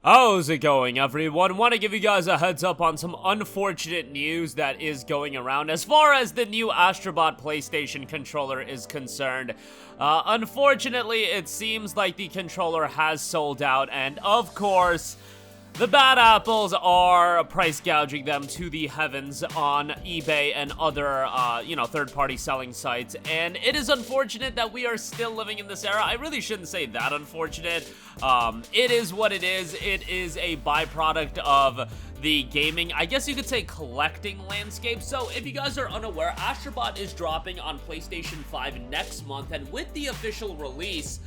How's it going, everyone? Want to give you guys a heads up on some unfortunate news that is going around as far as the new Astrobot PlayStation controller is concerned. Unfortunately, it seems like the controller has sold out, and of course, the bad apples are price gouging them to the heavens on eBay and other, third-party selling sites. And it is unfortunate that we are still living in this era. I really shouldn't say that unfortunate. It is what it is. It is a byproduct of the gaming, I guess you could say, collecting landscape. So if you guys are unaware, Astrobot is dropping on PlayStation 5 next month, and with the official release,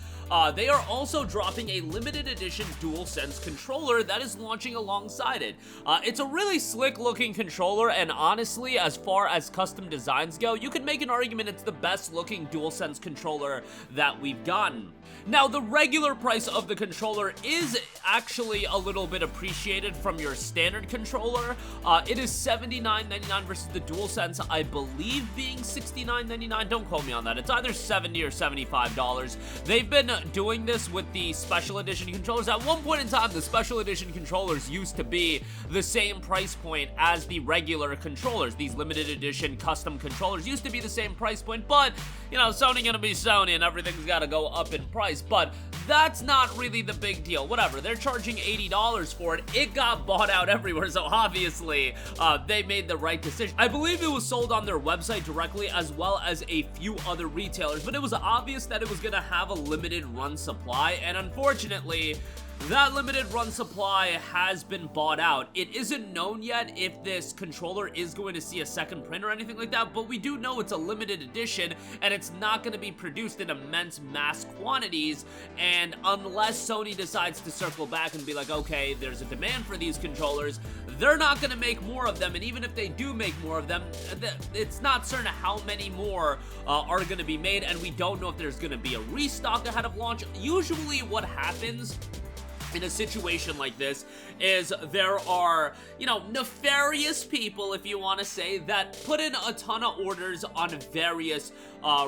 they are also dropping a limited edition DualSense controller that is launching alongside it. It's a really slick looking controller, and honestly, as far as custom designs go, you could make an argument it's the best looking DualSense controller that we've gotten. Now, the regular price of the controller is actually a little bit appreciated from your standard controller. It is $79.99 versus the DualSense, I believe, being $69.99. Don't quote me on that. It's either $70 or $75. They've been doing this with the special edition controllers. At one point in time, the special edition controllers used to be the same price point as the regular controllers. These limited edition custom controllers used to be the same price point, but, you know, Sony gonna be Sony and everything's gotta go up in price. But that's not really the big deal. Whatever, they're charging $80 for it. It got bought out everywhere, so obviously they made the right decision. I believe it was sold on their website directly as well as a few other retailers, but it was obvious that it was gonna have a limited run supply, and unfortunately, that limited run supply has been bought out. It isn't known yet if this controller is going to see a second print or anything like that, but we do know it's a limited edition and it's not going to be produced in immense mass quantities, and unless Sony decides to circle back and be like, okay, there's a demand for these controllers, they're not going to make more of them, and even if they do make more of them, it's not certain how many more are going to be made, and we don't know if there's going to be a restock ahead of launch. Usually what happens in a situation like this is there are, nefarious people, if you want to say, that put in a ton of orders on various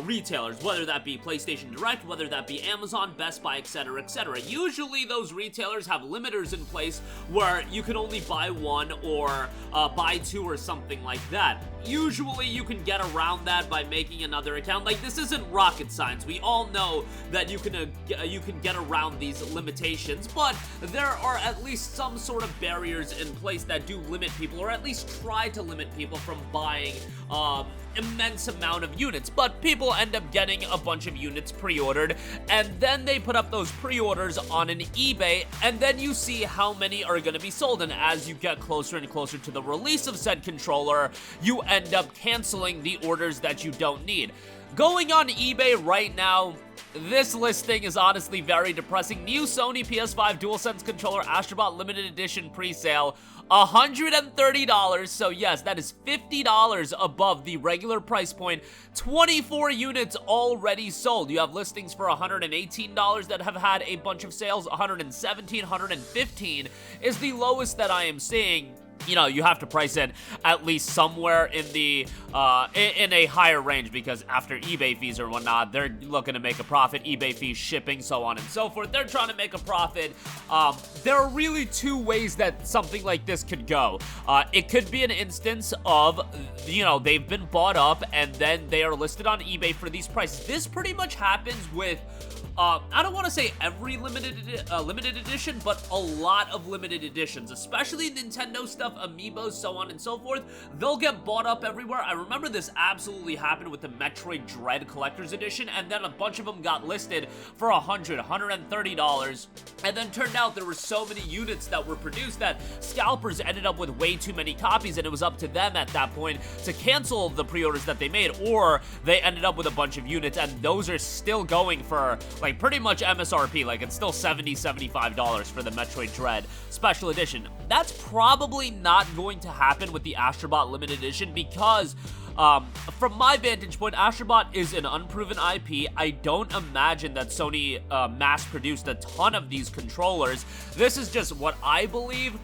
retailers, whether that be PlayStation Direct, whether that be Amazon, Best Buy, etc., etc. Usually those retailers have limiters in place where you can only buy one or buy two or something like that. Usually you can get around that by making another account. Like, this isn't rocket science. We all know that you can get around these limitations, but there are at least some sort of barriers in place that do limit people, or at least try to limit people from buying immense amount of units. But people end up getting a bunch of units pre-ordered, and then they put up those pre-orders on an eBay, and then you see how many are going to be sold, and as you get closer and closer to the release of said controller, you end up canceling the orders that you don't need. Going on eBay right now, this listing is honestly very depressing. New Sony PS5 DualSense controller Astrobot limited edition pre-sale, $130, so yes, that is $50 above the regular price point. 24 units already sold. You have listings for $118 that have had a bunch of sales. $117, $115 is the lowest that I am seeing. You have to price it at least somewhere in the in a higher range, because after eBay fees or whatnot, they're looking to make a profit. eBay fees, shipping, so on and so forth. They're trying to make a profit. There are really two ways that something like this could go. It could be an instance of, they've been bought up and then they are listed on eBay for these prices. This pretty much happens with I don't want to say every limited edition, but a lot of limited editions, especially Nintendo stuff, amiibos, so on and so forth. They'll get bought up everywhere. I remember this absolutely happened with the Metroid Dread Collector's Edition, and then a bunch of them got listed for $100, $130, and then turned out there were so many units that were produced that scalpers ended up with way too many copies, and it was up to them at that point to cancel the pre-orders that they made, or they ended up with a bunch of units, and those are still going for, like, pretty much MSRP. Like, it's still $70, $75 for the Metroid Dread Special Edition. That's probably not going to happen with the Astrobot Limited Edition because, from my vantage point, Astrobot is an unproven IP. I don't imagine that Sony mass-produced a ton of these controllers. This is just what I believe.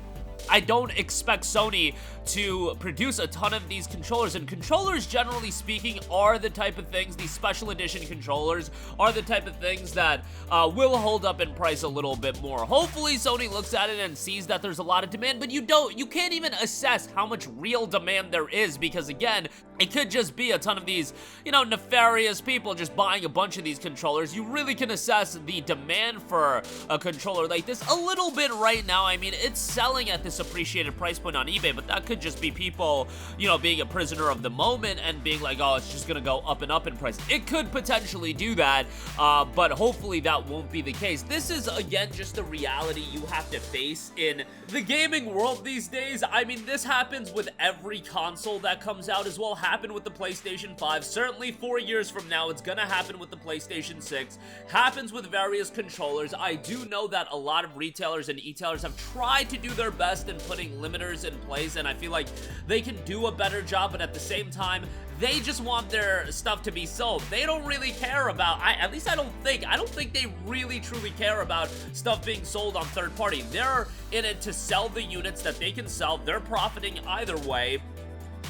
I don't expect Sony to produce a ton of these controllers, and controllers, generally speaking, are the type of things, these special edition controllers are the type of things that will hold up in price a little bit more. Hopefully Sony looks at it and sees that there's a lot of demand, but you can't even assess how much real demand there is, because again, it could just be a ton of these, you know, nefarious people just buying a bunch of these controllers. You really can assess the demand for a controller like this a little bit right now. I mean, it's selling at this appreciated price point on eBay, but that could just be people, you know, being a prisoner of the moment and being like, oh, it's just gonna go up and up in price. It could potentially do that, but hopefully that won't be the case. This is, again, just the reality you have to face in the gaming world these days. I mean, this happens with every console that comes out as well. Happened with the PlayStation 5. Certainly 4 years from now, it's gonna happen with the PlayStation 6. Happens with various controllers. I do know that a lot of retailers and e-tailers have tried to do their best in putting limiters in place, and I feel like they can do a better job, but at the same time, they just want their stuff to be sold. They don't really care about, at least I don't think they really truly care about stuff being sold on third party. They're in it to sell the units that they can sell. They're profiting either way.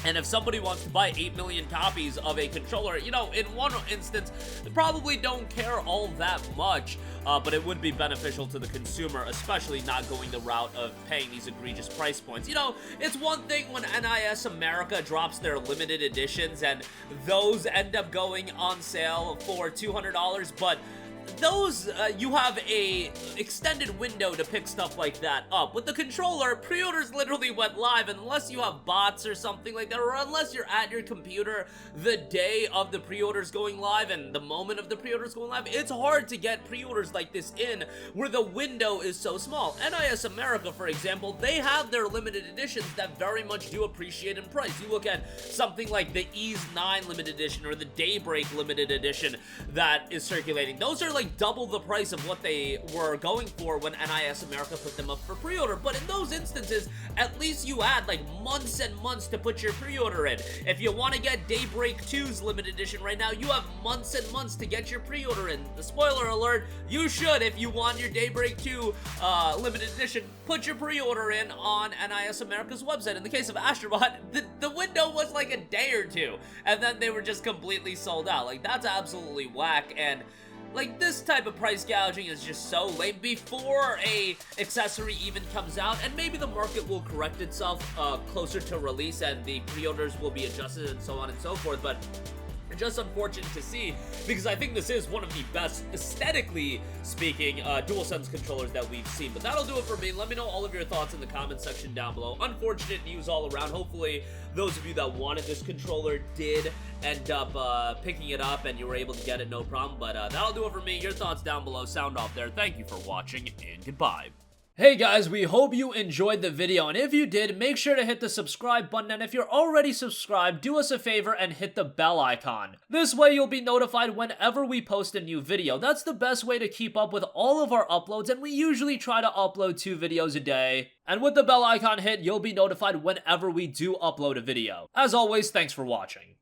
And if somebody wants to buy 8 million copies of a controller, you know, in one instance, they probably don't care all that much, but it would be beneficial to the consumer, especially not going the route of paying these egregious price points. You know, it's one thing when NIS America drops their limited editions and those end up going on sale for $200, but those, you have a extended window to pick stuff like that up. With the controller, pre-orders literally went live, unless you have bots or something like that, or unless you're at your computer the day of the pre-orders going live and the moment of the pre-orders going live. It's hard to get pre-orders like this in where the window is so small. NIS America, for example, they have their limited editions that very much do appreciate in price. You look at something like the Ease 9 limited edition or the Daybreak limited edition that is circulating. Those are like double the price of what they were going for when NIS America put them up for pre-order. But in those instances, at least you had like months and months to put your pre-order in. If you want to get Daybreak 2's limited edition right now, you have months and months to get your pre-order in. The spoiler alert, you should, if you want your Daybreak 2 limited edition, put your pre-order in on NIS America's website. In the case of Astrobot, the window was like a day or two, and then they were just completely sold out. Like, that's absolutely whack, and like, this type of price gouging is just so lame before a accessory even comes out, and maybe the market will correct itself closer to release and the pre-orders will be adjusted and so on and so forth, but just unfortunate to see, because I think this is one of the best, aesthetically speaking, DualSense controllers that we've seen. But that'll do it for me. Let me know all of your thoughts in the comment section down below. Unfortunate news all around. Hopefully, those of you that wanted this controller did end up picking it up and you were able to get it, no problem. But that'll do it for me. Your thoughts down below. Sound off there. Thank you for watching, and goodbye. Hey guys, we hope you enjoyed the video, and if you did, make sure to hit the subscribe button, and if you're already subscribed, do us a favor and hit the bell icon. This way you'll be notified whenever we post a new video. That's the best way to keep up with all of our uploads, and we usually try to upload 2 videos a day. And with the bell icon hit, you'll be notified whenever we do upload a video. As always, thanks for watching.